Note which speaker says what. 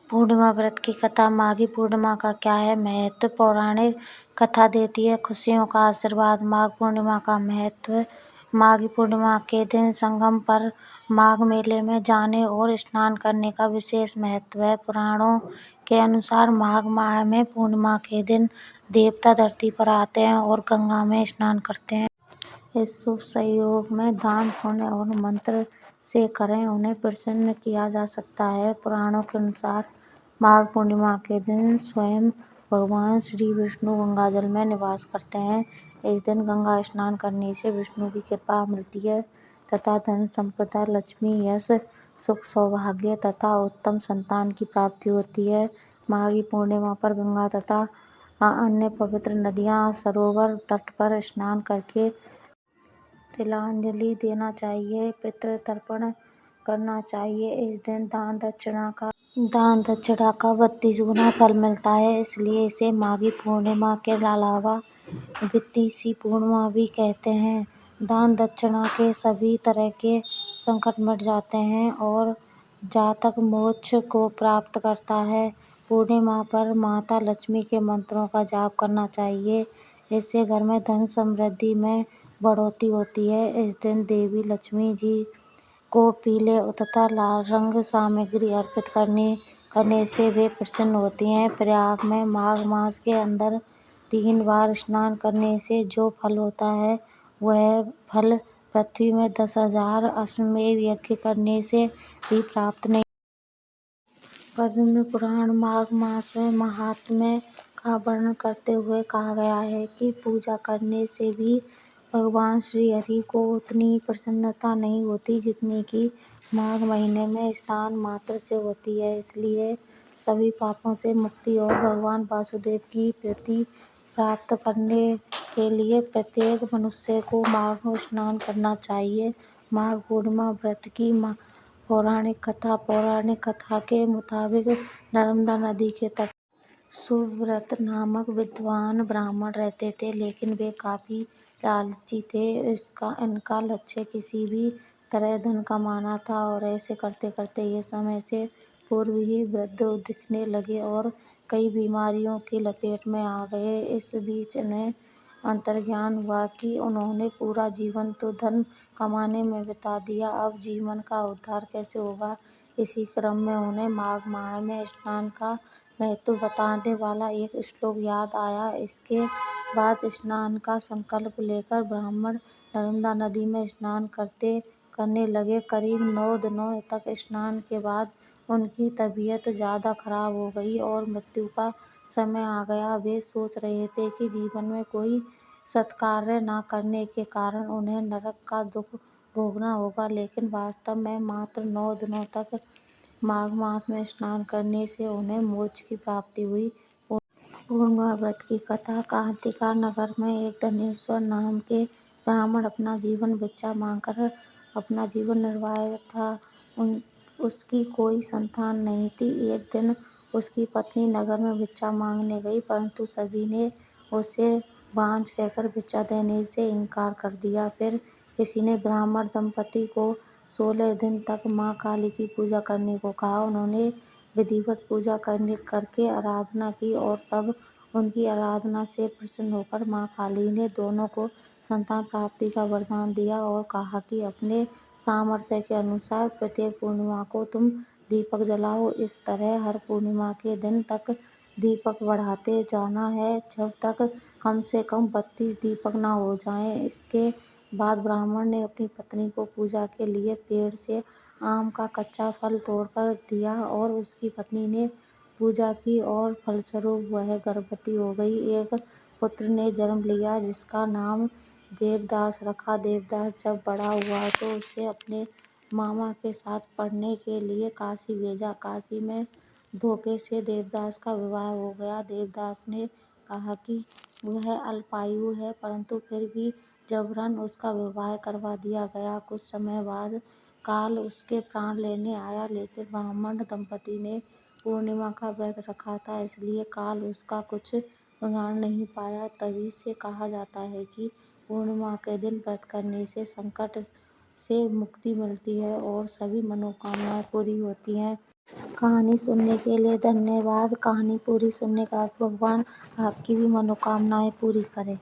Speaker 1: पूर्णिमा व्रत की कथा। माघी पूर्णिमा का क्या है महत्व? पौराणिक कथा देती है खुशियों का आशीर्वाद। माघ पूर्णिमा का महत्व। माघी पूर्णिमा के दिन संगम पर माघ मेले में जाने और स्नान करने का विशेष महत्व है। पुराणों के अनुसार माघ माह में पूर्णिमा के दिन देवता धरती पर आते हैं और गंगा में स्नान करते हैं। इस शुभ संयोग में दान पुण्य और मंत्र से करें, उन्हें प्रसन्न किया जा सकता है। पुराणों के अनुसार माघ पूर्णिमा के दिन स्वयं भगवान श्री विष्णु गंगाजल में निवास करते हैं। इस दिन गंगा स्नान करने से विष्णु की कृपा मिलती है तथा धन संपदा, लक्ष्मी, यश, सुख, सौभाग्य तथा उत्तम संतान की प्राप्ति होती है। माघी पूर्णिमा पर गंगा तथा अन्य पवित्र नदियां, सरोवर, तट पर स्नान करके तिलांजलि देना चाहिए, पितृ तर्पण करना चाहिए। इस दिन दान दक्षिणा का 32 गुना फल मिलता है, इसलिए इसे माघी पूर्णिमा के अलावा वित्तीसी पूर्णिमा भी कहते हैं। दान दक्षिणा के सभी तरह के संकट मिट जाते हैं और जातक मोक्ष को प्राप्त करता है। पूर्णिमा पर माता लक्ष्मी के मंत्रों का जाप करना चाहिए, इससे घर में धन समृद्धि में बढ़ोतरी होती है। इस दिन देवी लक्ष्मी जी को पीले तथा लाल रंग सामग्री अर्पित करने से वे प्रसन्न होती हैं। प्रयाग में माघ मास के अंदर 3 बार स्नान करने से जो फल होता है वह फल पृथ्वी में 10,000 अश्वमेध यज्ञ करने से भी प्राप्त नहीं। पद्म पुराण माघ मास में महात्म्य का वर्णन करते हुए कहा गया है कि पूजा करने से भी भगवान श्री हरि को उतनी प्रसन्नता नहीं होती जितनी कि माघ महीने में स्नान मात्र से होती है। इसलिए सभी पापों से मुक्ति और भगवान वासुदेव की प्रीति प्राप्त करने के लिए प्रत्येक मनुष्य को माघ स्नान करना चाहिए। माघ पूर्णिमा व्रत की पौराणिक कथा के मुताबिक नर्मदा नदी के तट सुव्रत नामक विद्वान ब्राह्मण रहते थे, लेकिन वे काफी लालची थे। इनका लक्ष्य किसी भी तरह धन कमाना था और ऐसे करते करते ये समय से पूर्व ही वृद्ध दिखने लगे और कई बीमारियों की लपेट में आ गए। इस बीच उन्हें अंतर्ज्ञान हुआ कि उन्होंने पूरा जीवन तो धन कमाने में बिता दिया, अब जीवन का उद्धार कैसे होगा। इसी क्रम में उन्हें माघ माह में स्नान का महत्व बताने वाला एक श्लोक याद आया। इसके बाद स्नान का संकल्प लेकर ब्राह्मण नर्मदा नदी में स्नान करने लगे। करीब 9 दिनों तक स्नान के बाद उनकी तबीयत ज्यादा खराब हो गई और मृत्यु का समय आ गया। वे सोच रहे थे कि जीवन में कोई सत्कार्य न करने के कारण उन्हें नरक का दुख भोगना होगा, लेकिन वास्तव में मात्र 9 दिनों तक माघ मास में स्नान करने से उन्हें मोक्ष की प्राप्ति हुई। पूर्णिमा व्रत की कथा। कांतिका नगर में एक धनेश्वर नाम के ब्राह्मण अपना जीवन भिक्षा मांगकर अपना जीवन निर्वाह था। उसकी कोई संतान नहीं थी। एक दिन उसकी पत्नी नगर में भिक्षा मांगने गई, परंतु सभी ने उसे बांझ कहकर भिक्षा देने से इनकार कर दिया। फिर किसी ने ब्राह्मण दंपति को 16 दिन तक मां काली की पूजा करने को कहा। उन्होंने विधिवत पूजा करके आराधना की और तब उनकी आराधना से प्रसन्न होकर मां काली ने दोनों को संतान प्राप्ति का वरदान दिया और कहा कि अपने सामर्थ्य के अनुसार प्रत्येक पूर्णिमा को तुम दीपक जलाओ। इस तरह हर पूर्णिमा के दिन तक दीपक बढ़ाते जाना है जब तक कम से कम 32 दीपक न हो जाएं। इसके बाद ब्राह्मण ने अपनी पत्नी को पूजा के लिए पेड़ से आम का कच्चा फल तोड़कर दिया और उसकी पत्नी ने पूजा की और फलस्वरूप वह गर्भवती हो गई। एक पुत्र ने जन्म लिया जिसका नाम देवदास रखा। देवदास जब बड़ा हुआ तो उसे अपने मामा के साथ पढ़ने के लिए काशी भेजा। काशी में धोखे से देवदास का विवाह हो गया। देवदास ने कहा कि वह अल्पायु है, परंतु फिर भी जबरन उसका विवाह करवा दिया गया। कुछ समय बाद काल उसके प्राण लेने आया, लेकिन ब्राह्मण दंपति ने पूर्णिमा का व्रत रखा था, इसलिए काल उसका कुछ बिगाड़ नहीं पाया। तभी से कहा जाता है कि पूर्णिमा के दिन व्रत करने से संकट से मुक्ति मिलती है और सभी मनोकामनाएं पूरी होती हैं। कहानी सुनने के लिए धन्यवाद। कहानी पूरी सुनने के बाद भगवान आपकी भी मनोकामनाएं पूरी करे।